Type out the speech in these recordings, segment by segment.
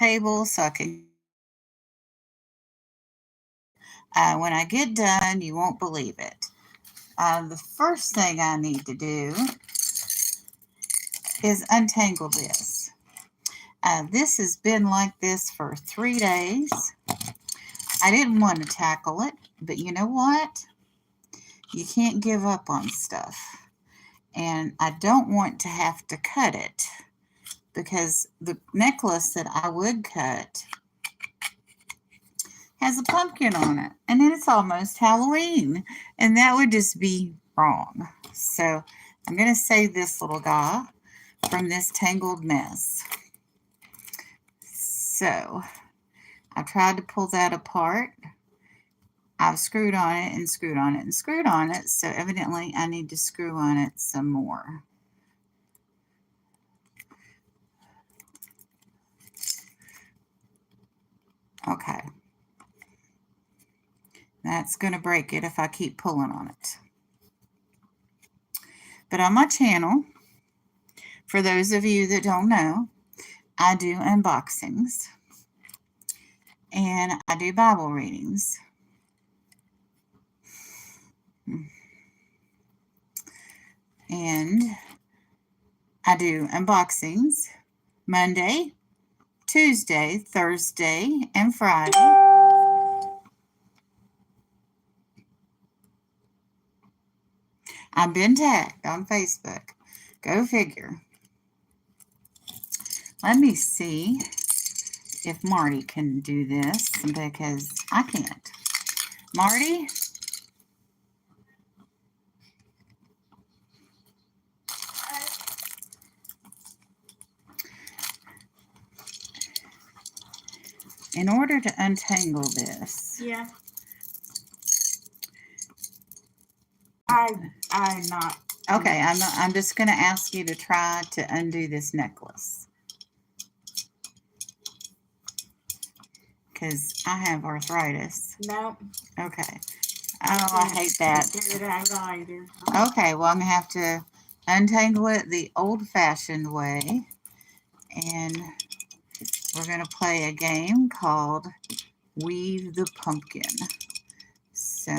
table so I can. When I get done, you won't believe it. The first thing I need to do is untangle this. This has been like this for 3 days. I didn't want to tackle it, but you know what? You can't give up on stuff. And I don't want to have to cut it because the necklace that I would cut has a pumpkin on it. And then it's almost Halloween. And that would just be wrong. So I'm going to save this little guy from this tangled mess. So I tried to pull that apart. I've screwed on it and screwed on it and screwed on it. So evidently I need to screw on it some more. Okay. That's going to break it if I keep pulling on it. But on my channel, for those of you that don't know, I do unboxings and I do Bible readings. And I do unboxings Monday, Tuesday, Thursday, and Friday. I've been tagged on Facebook. Go figure. Let me see if Marty can do this because I can't. Marty? In order to untangle this. Yeah. I'm not. Okay, I'm just going to ask you to try to undo this necklace. Because I have arthritis. No. Okay. Oh, I hate that. Figure it out either. Okay, well, I'm going to have to untangle it the old-fashioned way. And we're going to play a game called Weave the Pumpkin. So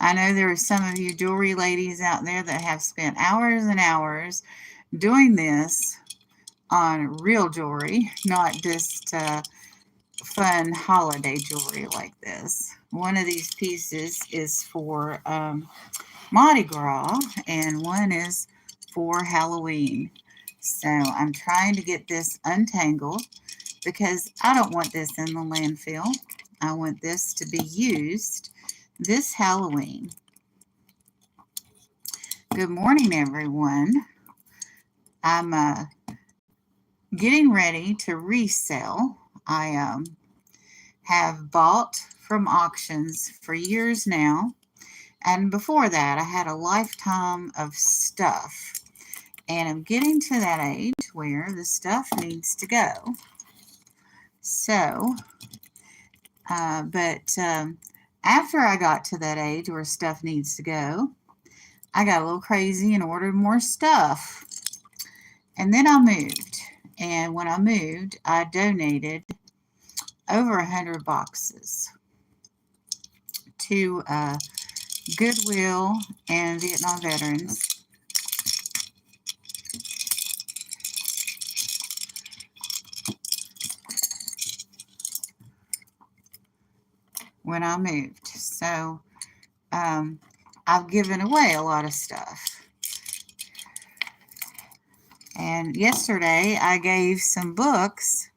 I know there are some of you jewelry ladies out there that have spent hours and hours doing this on real jewelry, not just fun holiday jewelry like this. One of these pieces is for Mardi Gras and one is for Halloween. So I'm trying to get this untangled because I don't want this in the landfill. I want this to be used this Halloween. Good morning, everyone. I'm getting ready to resell. I have bought from auctions for years now. And before that, I had a lifetime of stuff. And I'm getting to that age where the stuff needs to go. So, after I got to that age where stuff needs to go, I got a little crazy and ordered more stuff. And then I moved. And when I moved, I donated over 100 boxes to Goodwill and Vietnam veterans. When I moved. So I've given away a lot of stuff. And yesterday I gave some books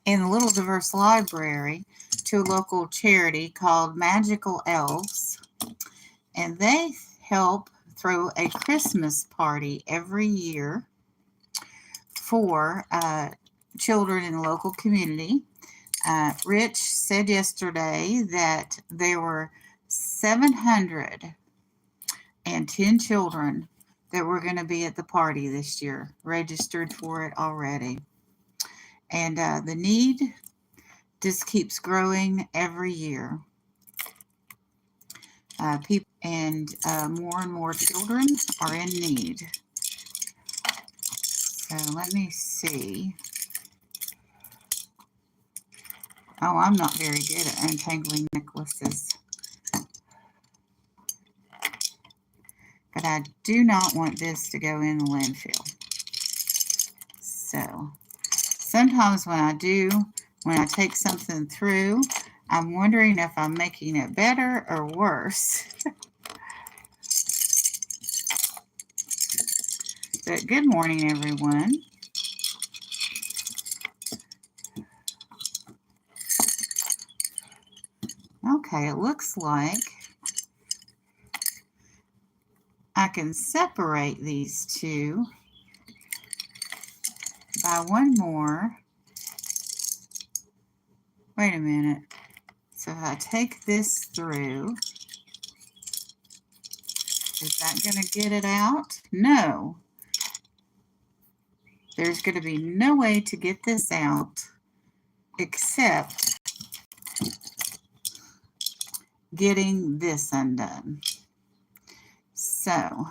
in the Little Diverse Library to a local charity called Magical Elves. And they help throw a Christmas party every year for children in the local community. Rich said yesterday that there were 710 children that were going to be at the party this year, registered for it already. And the need just keeps growing every year. People and more children are in need. So let me see. Oh, I'm not very good at untangling necklaces. But I do not want this to go in the landfill. So sometimes when I take something through, I'm wondering if I'm making it better or worse. But good morning, everyone. Okay, it looks like I can separate these two by one more. Wait a minute. So if I take this through, is that going to get it out? No. There's going to be no way to get this out except getting this undone. So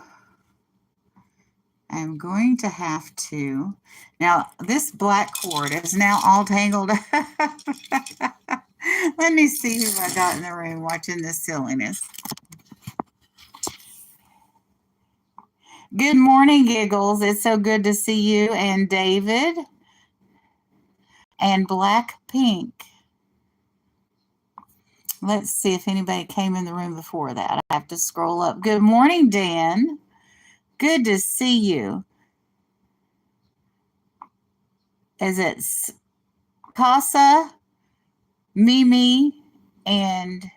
I'm going to have to, now this black cord is now all tangled up. Let me see who I got in the room watching this silliness. Good morning, Giggles. It's so good to see you and David and Black Pink. Let's see if anybody came in the room before that. I have to scroll up. Good morning, Dan. Good to see you. Is it Casa, Mimi, and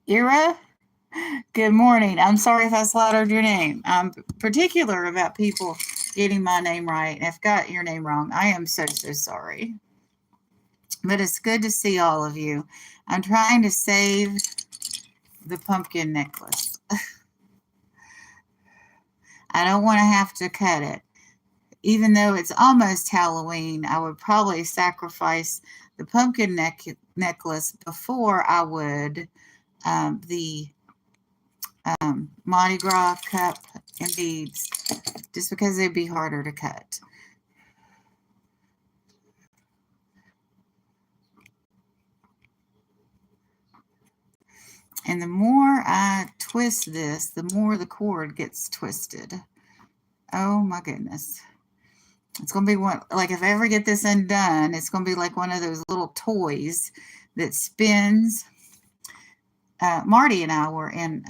Ira? Good morning. I'm sorry if I slaughtered your name. I'm particular about people getting my name right. If I got your name wrong, I am so sorry. But it's good to see all of you. I'm trying to save the pumpkin necklace. I don't want to have to cut it. Even though it's almost Halloween, I would probably sacrifice the pumpkin necklace before I would the Mardi Gras cup and beads, just because it'd be harder to cut. And the more I twist this, the more the cord gets twisted. Oh my goodness. It's going to be one, like if I ever get this undone, it's going to be like one of those little toys that spins. Marty and I were in,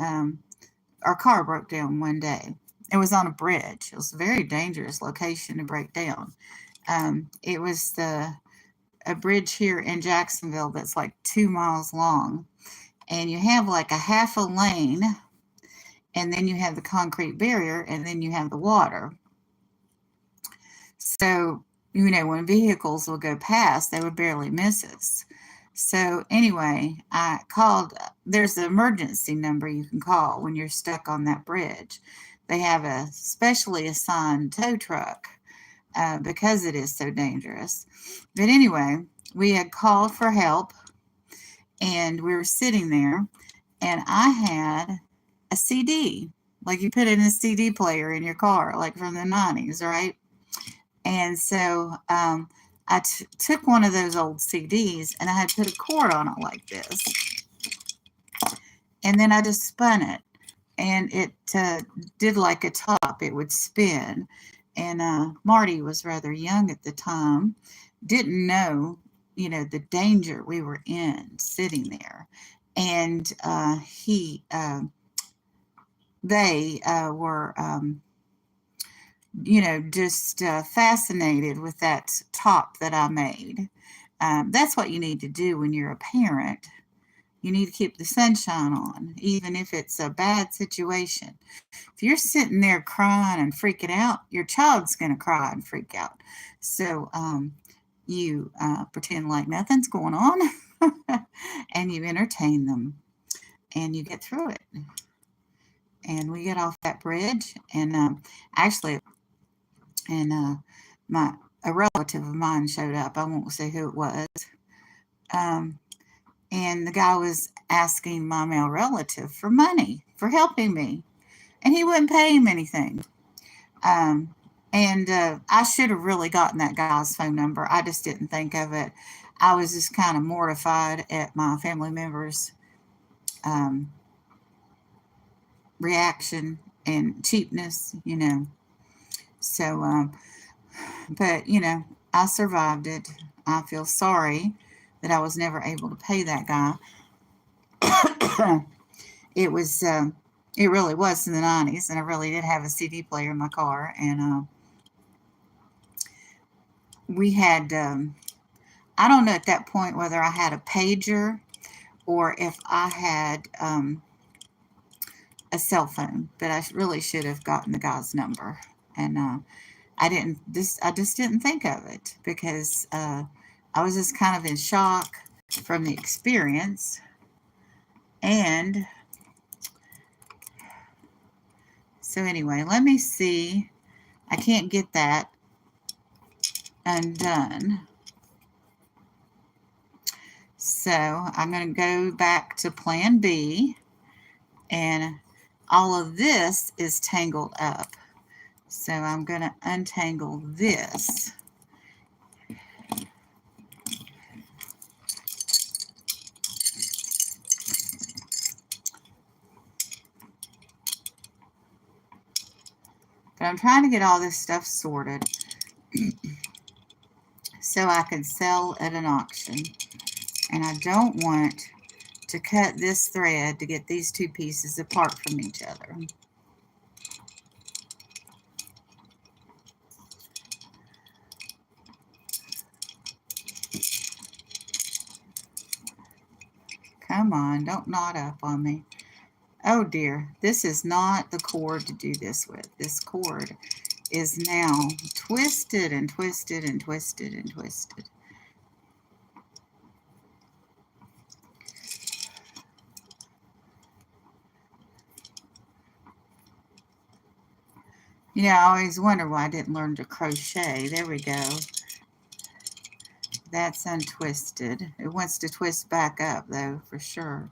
our car broke down one day. It was on a bridge. It was a very dangerous location to break down. It was a bridge here in Jacksonville that's like 2 miles long. And you have like a half a lane, and then you have the concrete barrier, and then you have the water. So, when vehicles will go past, they would barely miss us. So anyway, I called, there's an emergency number you can call when you're stuck on that bridge. They have a specially assigned tow truck because it is so dangerous. But anyway, we had called for help, and we were sitting there, and I had a CD, like you put in a CD player in your car, like from the 90s, right? And so I took one of those old CDs, and I had put a cord on it like this. And then I just spun it, and it did like a top. It would spin. And Marty was rather young at the time, didn't know, the danger we were in sitting there. And they were just fascinated with that top that I made. That's what you need to do when you're a parent. You need to keep the sunshine on, even if it's a bad situation. If you're sitting there crying and freaking out, your child's going to cry and freak out. So you pretend like nothing's going on, and you entertain them, and you get through it. And we get off that bridge, and actually, and a relative of mine showed up. I won't say who it was. And the guy was asking my male relative for money for helping me, and he wouldn't pay him anything. And I should have really gotten that guy's phone number. I just didn't think of it. I was just kind of mortified at my family members' um, reaction and cheapness, So, but, I survived it. I feel sorry that I was never able to pay that guy. It was, it really was in the 90s, and I really did have a CD player in my car. And we had, I don't know at that point whether I had a pager or if I had a cell phone, but I really should have gotten the guy's number. And I just didn't think of it because I was just kind of in shock from the experience. And so anyway, let me see. I can't get that undone. So I'm going to go back to plan B, and all of this is tangled up. So I'm going to untangle this. But I'm trying to get all this stuff sorted so I can sell at an auction. And I don't want to cut this thread to get these two pieces apart from each other. Come on, don't knot up on me. Oh dear, this is not the cord to do this with. This cord is now twisted and twisted and twisted and twisted. I always wonder why I didn't learn to crochet. There we go. That's untwisted. It wants to twist back up though, for sure.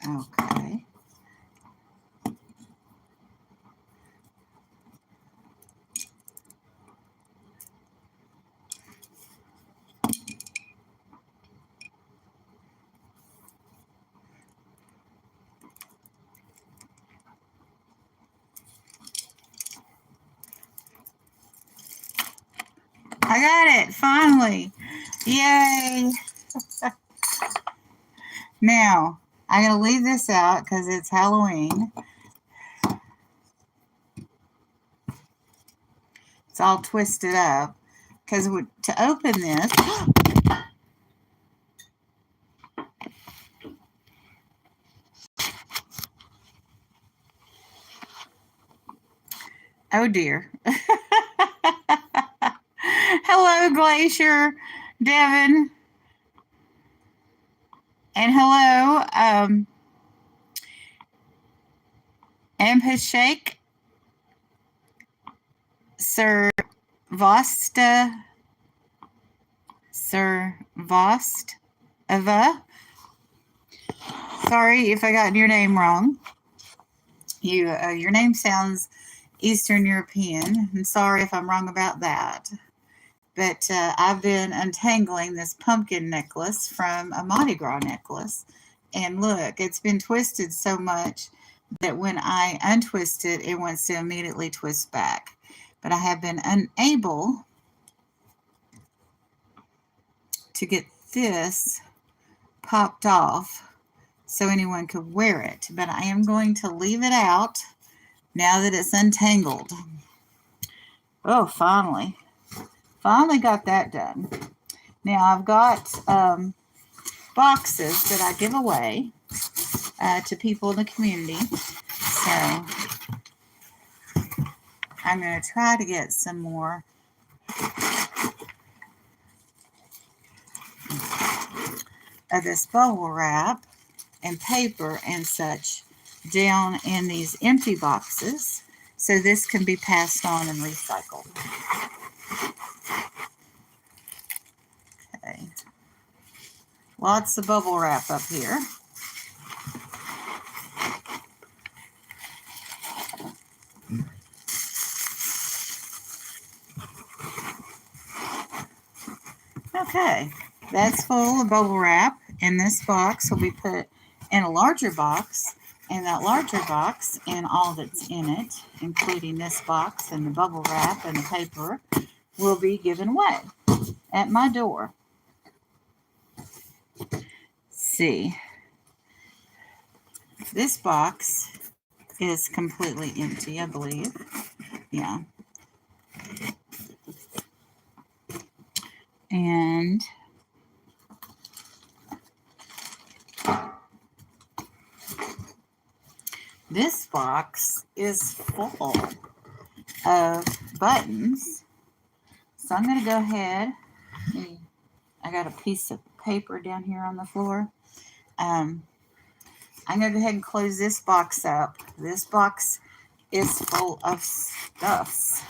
Okay. I got it, finally. Yay. Now, I'm going to leave this out because it's Halloween. It's all twisted up. Because to open this, oh dear. Hello, Glacier, Devin. And hello, Ampashake, Sir Vosta, Sir Vost, Eva. Sorry if I got your name wrong. Your name sounds Eastern European, and sorry if I'm wrong about that. But I've been untangling this pumpkin necklace from a Mardi Gras necklace. And look, it's been twisted so much that when I untwist it, it wants to immediately twist back. But I have been unable to get this popped off so anyone could wear it. But I am going to leave it out now that it's untangled. Oh, finally. Finally got that done. Now I've got boxes that I give away to people in the community. So I'm going to try to get some more of this bubble wrap and paper and such down in these empty boxes so this can be passed on and recycled. Okay. Lots of bubble wrap up here. Okay, that's full of bubble wrap, and this box will be put in a larger box, and that larger box and all that's in it, including this box and the bubble wrap and the paper, will be given away at my door. See, this box is completely empty, I believe. Yeah. And this box is full of buttons. So I'm going to go ahead. I got a piece of paper down here on the floor. I'm going to go ahead and close this box up. This box is full of stuffs.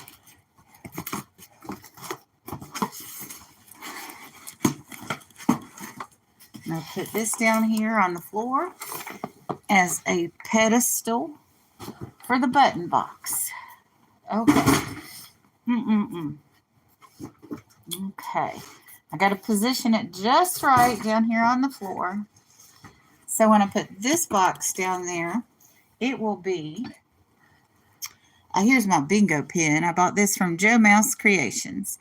I'm going to put this down here on the floor as a pedestal for the button box. Okay. Okay. I got to position it just right down here on the floor. So when I put this box down there, it will be, here's my bingo pin. I bought this from Joe Mouse Creations.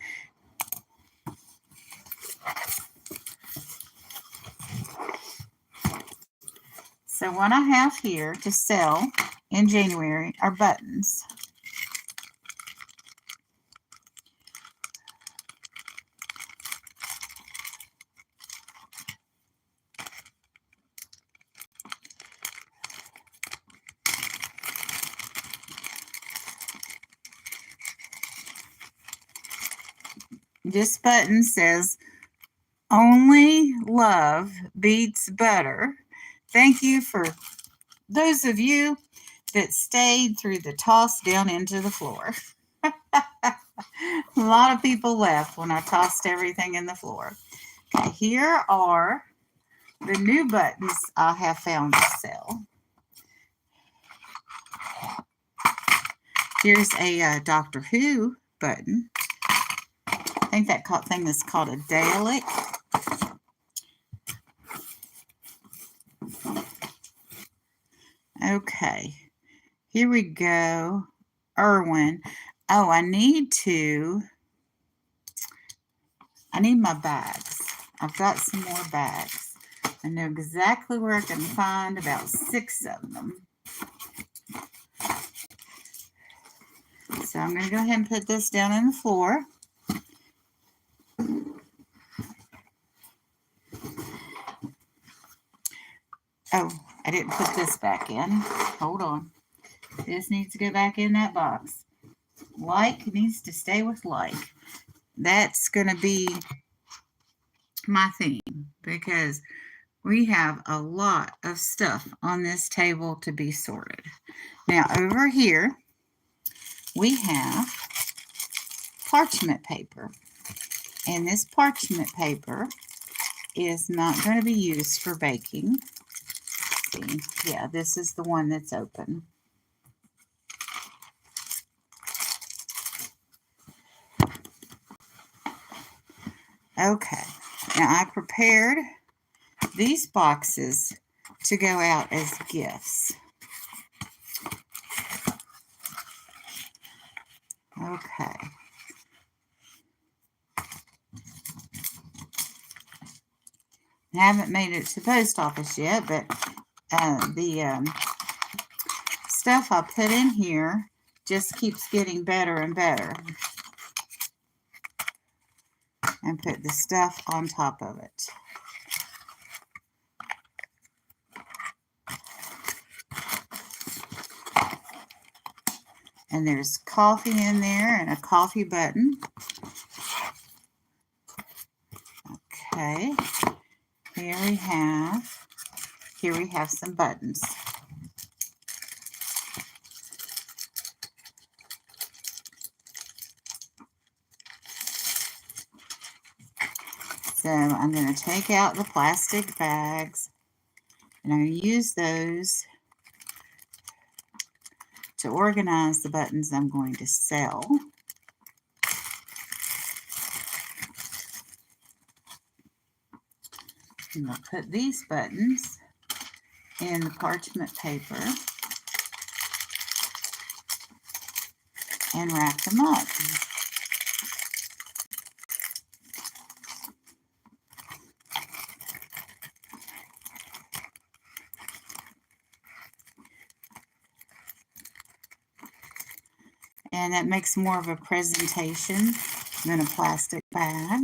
So what I have here to sell in January are buttons. This button says, "Only love beats butter." Thank you for those of you that stayed through the toss down into the floor. A lot of people left when I tossed everything in the floor. Okay, here are the new buttons I have found to sell. Here's a Doctor Who button. I think that thing is called a Dalek. Okay, here we go. Irwin. Oh, I need my bags. I've got some more bags. I know exactly where I can find about 6 of them. So I'm going to go ahead and put this down on the floor. Oh, I didn't put this back in. Hold on. This needs to go back in that box. Like needs to stay with like. That's going to be my theme because we have a lot of stuff on this table to be sorted. Now over here, we have parchment paper. And this parchment paper is not going to be used for baking. See, yeah, this is the one that's open. Okay, now I prepared these boxes to go out as gifts. Okay. I haven't made it to the post office yet, but the stuff I put in here just keeps getting better and better. And put the stuff on top of it. And there's coffee in there and a coffee button. Okay. Here we have some buttons. So I'm going to take out the plastic bags and I'm going to use those to organize the buttons I'm going to sell. And I'll put these buttons in the parchment paper and wrap them up. And that makes more of a presentation than a plastic bag.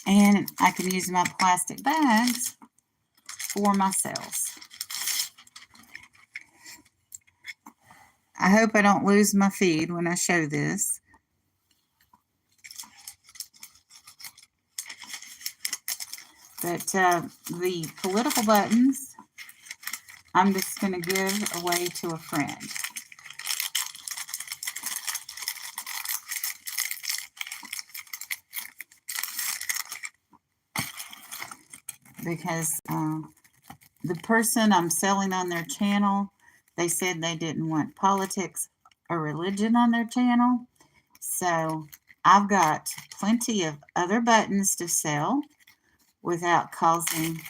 And I can use my plastic bags for my sales. I hope I don't lose my feed when I show this. But the political buttons, I'm just going to give away to a friend. Because the person I'm selling on their channel, they said they didn't want politics or religion on their channel. So I've got plenty of other buttons to sell without causing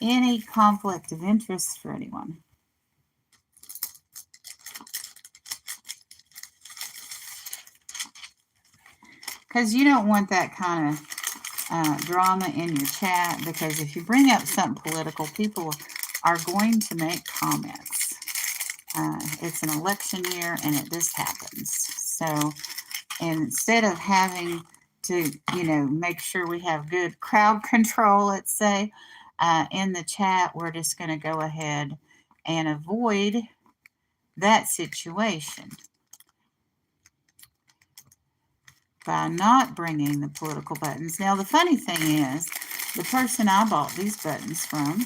any conflict of interest for anyone. Because you don't want that kind of drama in your chat, because if you bring up something political, people are going to make comments. It's an election year and it just happens. So instead of having to, make sure we have good crowd control, let's say, in the chat, we're just going to go ahead and avoid that situation by not bringing the political buttons. Now, the funny thing is, the person I bought these buttons from,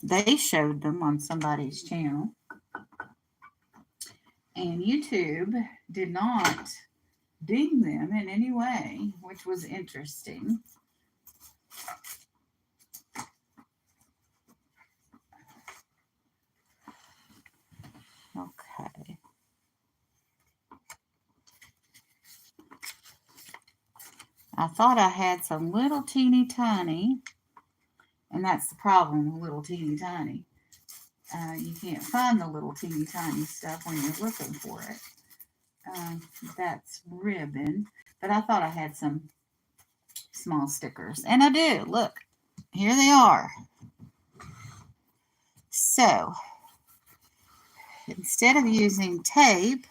they showed them on somebody's channel, and YouTube did not ding them in any way, which was interesting. Okay. I thought I had some little teeny tiny, and that's the problem with little teeny tiny. You can't find the little teeny tiny stuff when you're looking for it. That's ribbon, but I thought I had some small stickers, and I do. Look, here they are. So instead of using tape,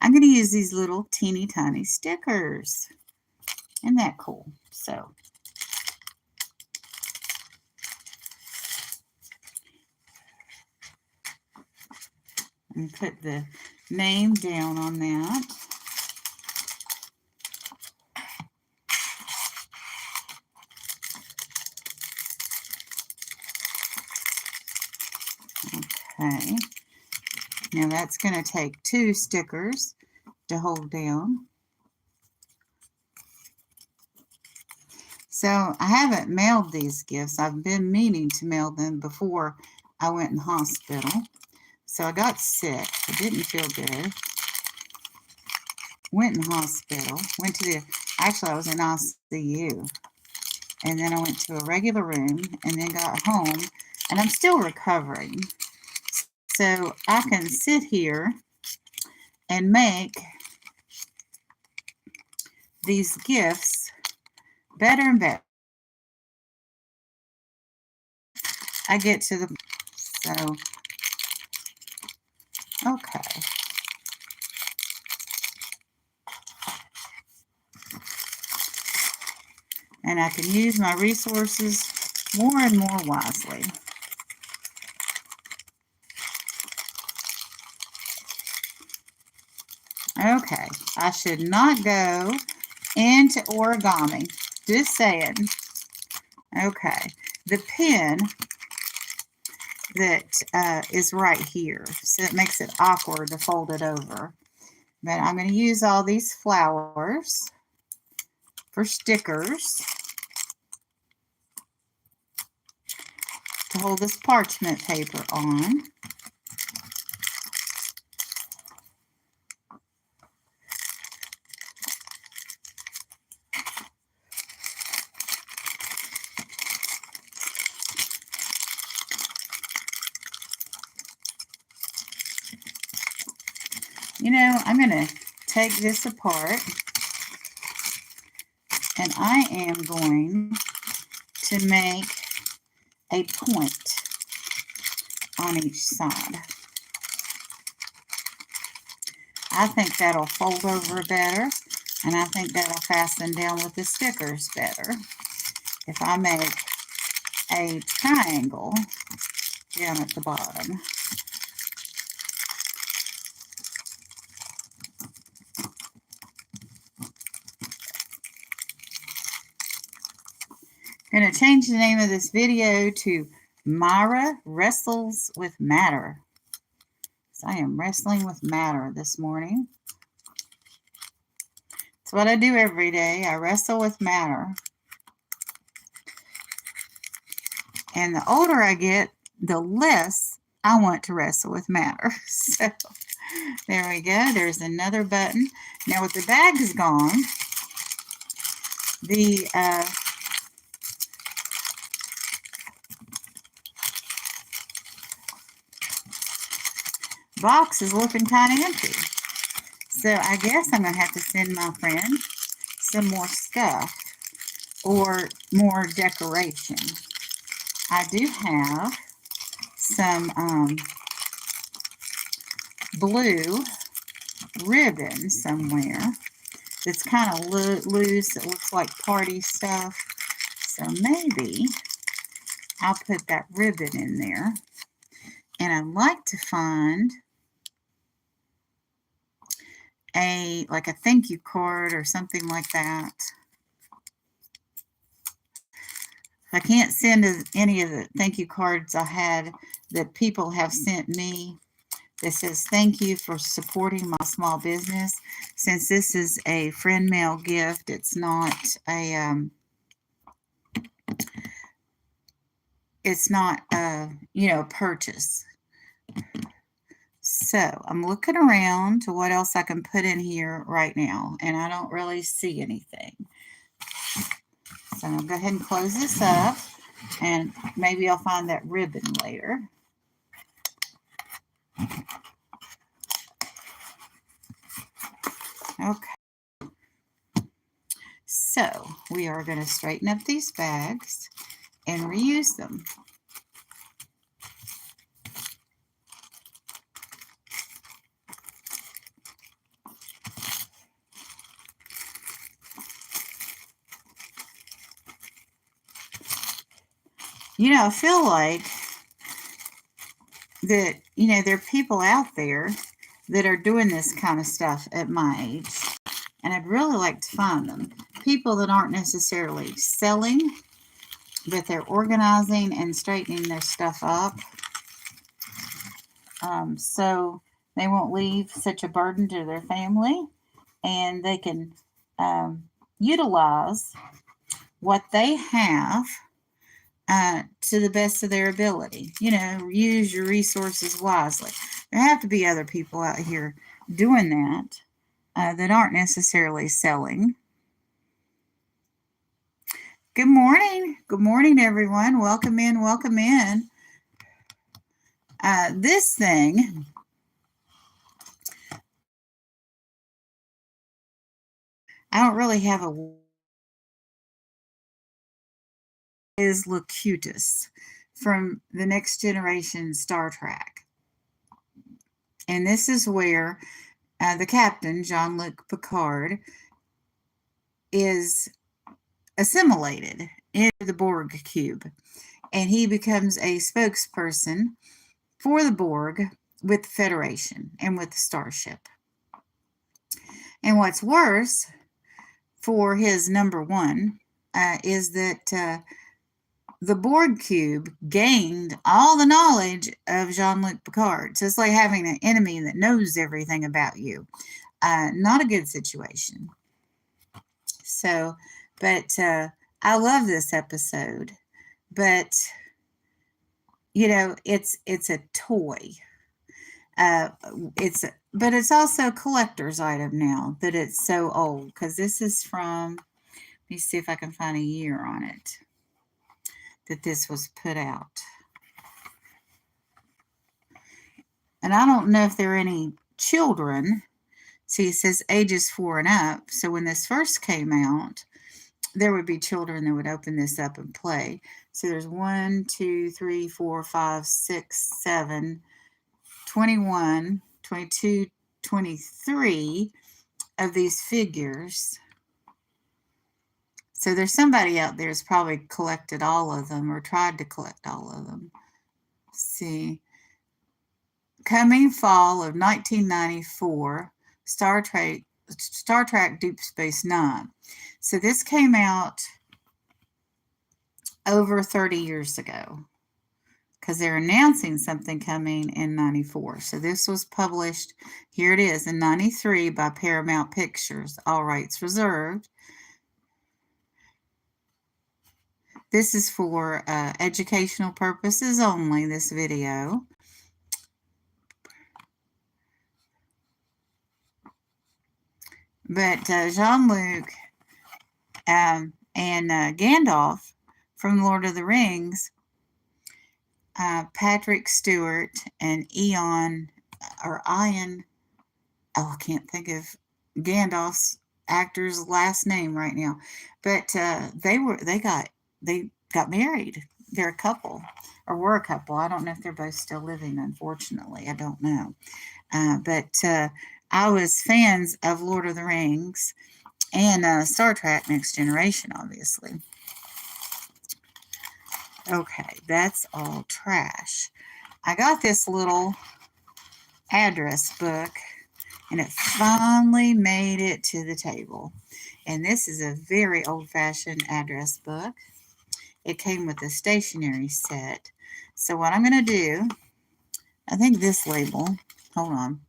I'm going to use these little teeny tiny stickers. Isn't that cool? So and put the name down on that. Okay. Now that's going to take 2 stickers to hold down. So I haven't mailed these gifts. I've been meaning to mail them before I went in the hospital. So I got sick. I didn't feel good. Went in the hospital. Actually I was in ICU. And then I went to a regular room and then got home. And I'm still recovering. So I can sit here and make these gifts better and better. I get to the, so, okay. And I can use my resources more and more wisely. Okay, I should not go into origami. Just saying. Okay, the pin that is right here, so it makes it awkward to fold it over. But I'm going to use all these flowers for stickers to hold this parchment paper on. You know, I'm going to take this apart, and I am going to make a point on each side. I think that'll fold over better, and I think that'll fasten down with the stickers better if I make a triangle down at the bottom. I'm going to change the name of this video to Myra Wrestles with Matter. So I am wrestling with matter this morning. It's what I do every day. I wrestle with matter. And the older I get, the less I want to wrestle with matter. So there we go. There's another button. Now with the bags gone, the box is looking kind of empty. So I guess I'm going to have to send my friend some more stuff or more decoration. I do have some blue ribbon somewhere that's kind of loose. It looks like party stuff. So maybe I'll put that ribbon in there. And I'd like to find like a thank you card or something like that. I can't send any of the thank you cards I had that people have sent me that says thank you for supporting my small business. Since this is a friend mail gift, it's not a you know, purchase. So I'm looking around to what else I can put in here right now, and I don't really see anything. So I'll go ahead and close this up, and maybe I'll find that ribbon later. Okay. So we are going to straighten up these bags and reuse them. You know, I feel like that, you know, there are people out there that are doing this kind of stuff at my age, and I'd really like to find them. People that aren't necessarily selling, but they're organizing and straightening their stuff up, so they won't leave such a burden to their family, and they can utilize what they have to the best of their ability. You know, use your resources wisely. There have to be other people out here doing that that aren't necessarily selling. Good morning. Good morning, everyone. Welcome in. Welcome in. This thing I don't really have a is Locutus from the Next Generation Star Trek. And this is where the captain, Jean-Luc Picard, is assimilated into the Borg cube. And he becomes a spokesperson for the Borg with the Federation and with the Starship. And what's worse for his number one is that the Borg cube gained all the knowledge of Jean-Luc Picard. So it's like having an enemy that knows everything about you. Not a good situation. So, but I love this episode. But it's a toy. Uh, but it's also a collector's item now that it's so old, because this is from. Let me see if I can find a year on it that this was put out. And I don't know if there are any children. See, it says ages 4 and up. So when this first came out, there would be children that would open this up and play. So there's 1, 2, 3, 4, 5, 6, 7, 21, 22, 23 of these figures. So there's somebody out there who's probably collected all of them or tried to collect all of them. Let's see. Coming fall of 1994, Star Trek Deep Space Nine. So this came out over 30 years ago, because they're announcing something coming in 94. So this was published, here it is, in 93 by Paramount Pictures, all rights reserved. This is for educational purposes only, this video. But Jean-Luc and Gandalf from Lord of the Rings, Patrick Stewart and Ian, I can't think of Gandalf's actor's last name right now, but they got married. They're a couple, or were a couple. I don't know if they're both still living, unfortunately. I don't know. But I was fans of Lord of the Rings and Star Trek Next Generation, obviously. Okay, that's all trash. I got this little address book, and it finally made it to the table. And this is a very old-fashioned address book. It came with a stationery set. So what I'm going to do, I think this label, hold on.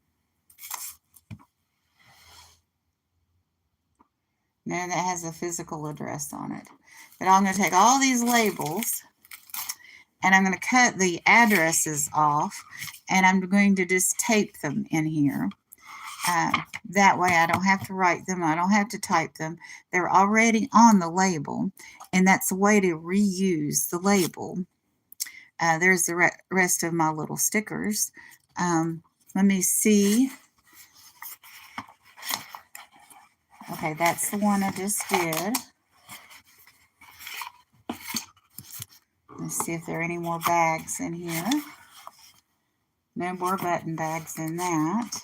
No, that has a physical address on it. But I'm going to take all these labels, and I'm going to cut the addresses off, and I'm going to just tape them in here. That way I don't have to write them. I don't have to type them. They're already on the label, and that's a way to reuse the label. There's the rest of my little stickers. Let me see. Okay, that's the one I just did. Let's see if there are any more bags in here. No more button bags in that.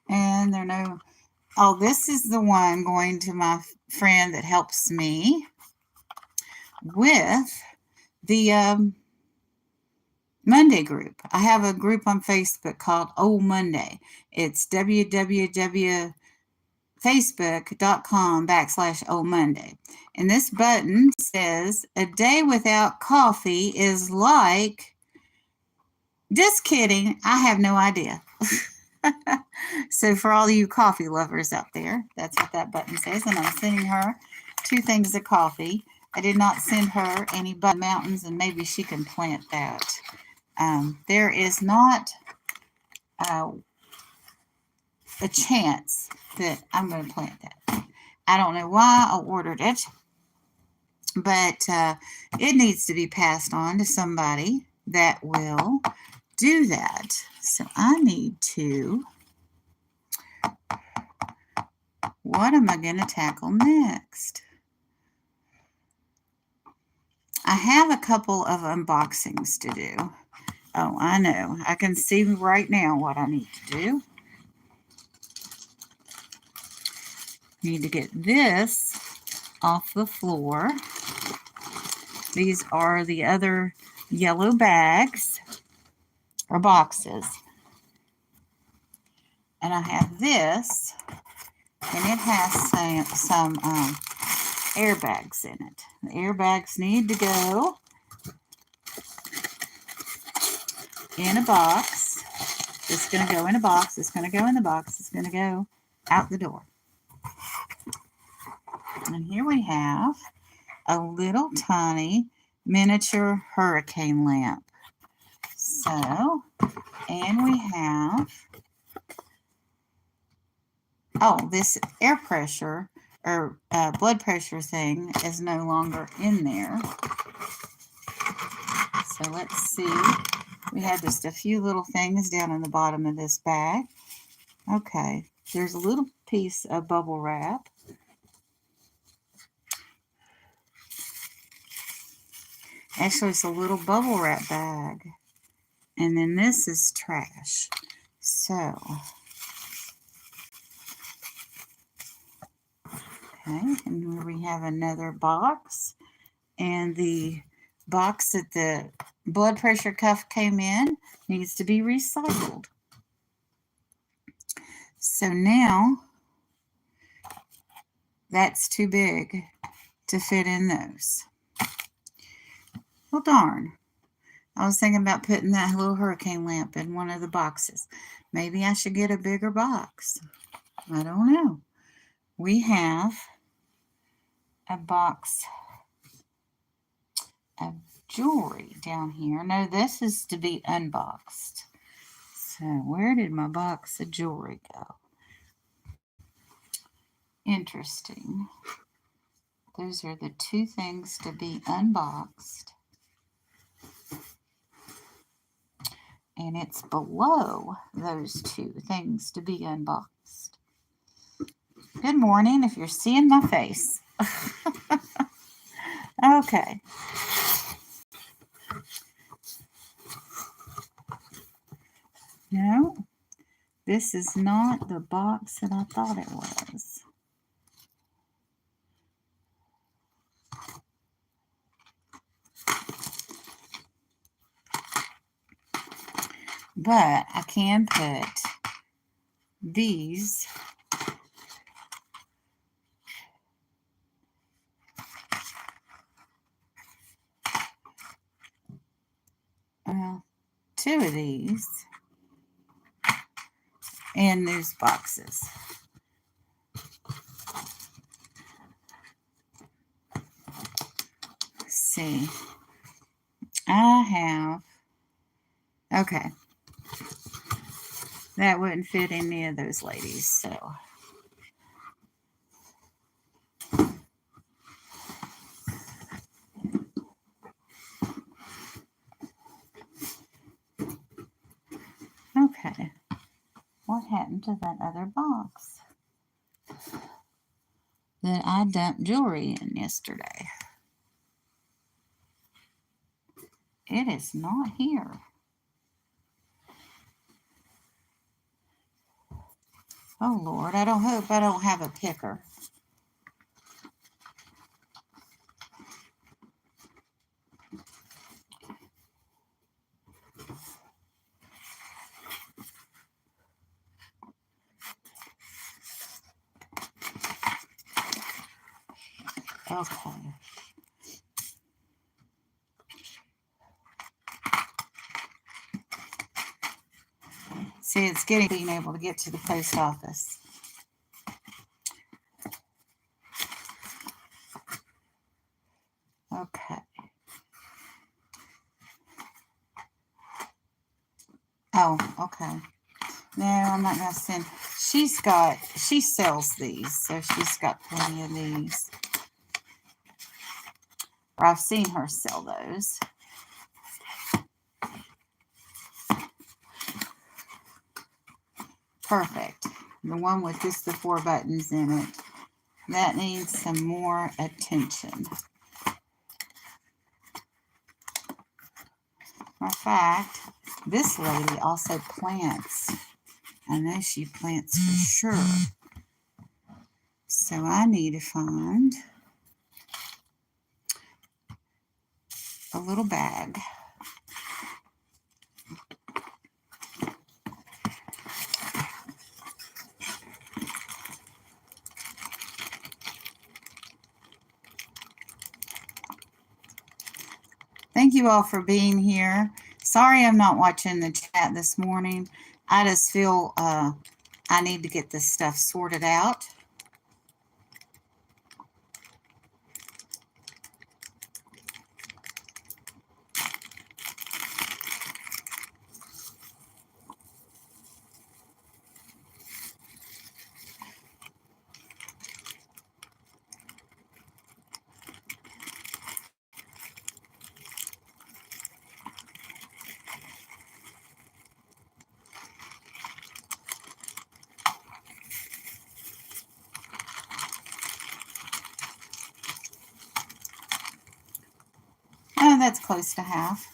And there are no, oh, this is the one going to my friend that helps me with the Monday group. I have a group on Facebook called Old Monday. It's www.facebook.com/Old Monday. And this button says, a day without coffee is like, just kidding, I have no idea. So for all you coffee lovers out there, that's what that button says. And I'm sending her 2 things of coffee. I did not send her any button mountains, and maybe she can plant that. There is not a chance that I'm going to plant that. I don't know why I ordered it, but it needs to be passed on to somebody that will do that. So I need to, what am I going to tackle next? I have a couple of unboxings to do. Oh, I know. I can see right now what I need to do. Need to get this off the floor. These are the other yellow bags or boxes. And I have this, and it has some airbags in it. The airbags need to go in a box. It's going to go in a box. It's going to go in the box. It's going to go out the door. And here we have a little tiny miniature hurricane lamp. So, and we have, oh, this air pressure or blood pressure thing is no longer in there. So let's see. We have just a few little things down in the bottom of this bag. Okay, there's a little piece of bubble wrap. Actually, it's a little bubble wrap bag. And then this is trash. So, okay, and we have another box. And the box that the blood pressure cuff came in needs to be recycled. So now, that's too big to fit in those. Well, darn. I was thinking about putting that little hurricane lamp in one of the boxes. Maybe I should get a bigger box. I don't know. We have a box of jewelry down here. No, this is to be unboxed. So where did my box of jewelry go? Interesting. Those are the two things to be unboxed. And it's below those two things to be unboxed. Good morning, if you're seeing my face. Okay. No, this is not the box that I thought it was. But I can put these two of these in these boxes. Let's see. I have, okay. That wouldn't fit any of those ladies, so. Okay. What happened to that other box that I dumped jewelry in yesterday? It is not here. Oh, Lord, I don't hope I don't have a picker. Okay. See, it's getting being able to get to the post office. Okay. Oh, okay. No, I'm not going to send. She sells these, so she's got plenty of these. Or I've seen her sell those. Perfect. The one with just the 4 buttons in it. That needs some more attention. Matter of fact, this lady also plants. I know she plants for sure. So I need to find little bag. Thank you all for being here. Sorry I'm not watching the chat this morning. I just feel I need to get this stuff sorted out. Oh, that's close to half.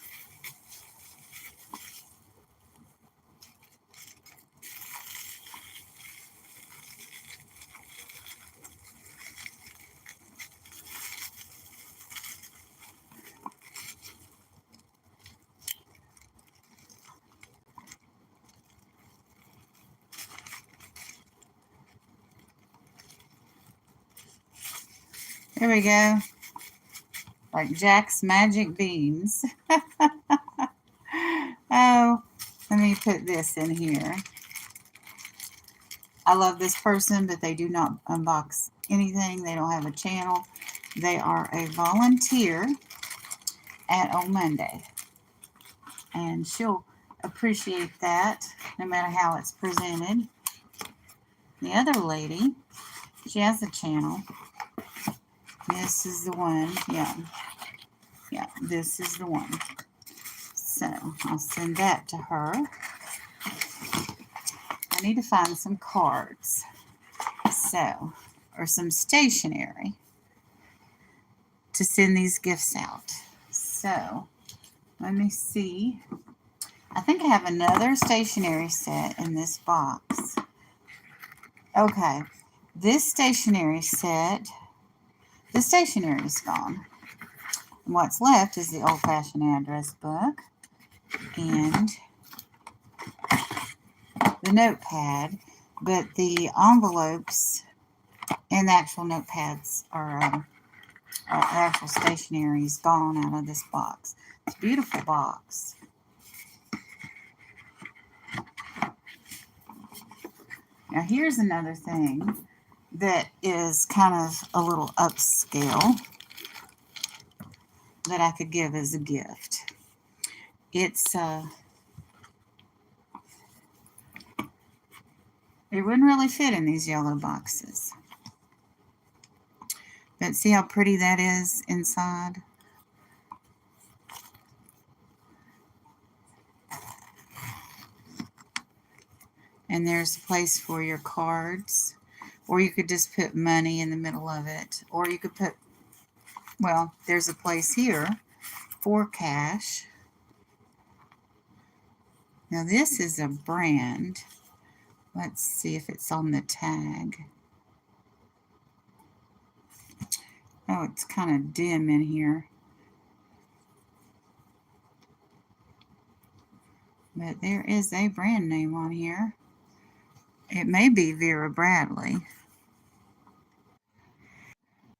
There we go. Like Jack's Magic Beans. Oh, let me put this in here. I love this person, but they do not unbox anything. They don't have a channel. They are a volunteer at Old Monday. And she'll appreciate that no matter how it's presented. The other lady, she has a channel. This is the one. Yeah, this is the one. So I'll send that to her. I need to find some cards. So, or some stationery to send these gifts out. So, let me see. I think I have another stationery set in this box. Okay, this stationery set, the stationery is gone. And what's left is the old-fashioned address book and the notepad, but the envelopes and the actual notepads are actual stationery is gone out of this box. It's a beautiful box. Now here's another thing that is kind of a little upscale that I could give as a gift. It's it wouldn't really fit in these yellow boxes. But see how pretty that is inside? And there's a place for your cards. Or you could just put money in the middle of it. Or you could put, well, there's a place here for cash. Now this is a brand. Let's see if it's on the tag. Oh, it's kind of dim in here. But there is a brand name on here. It may be Vera Bradley.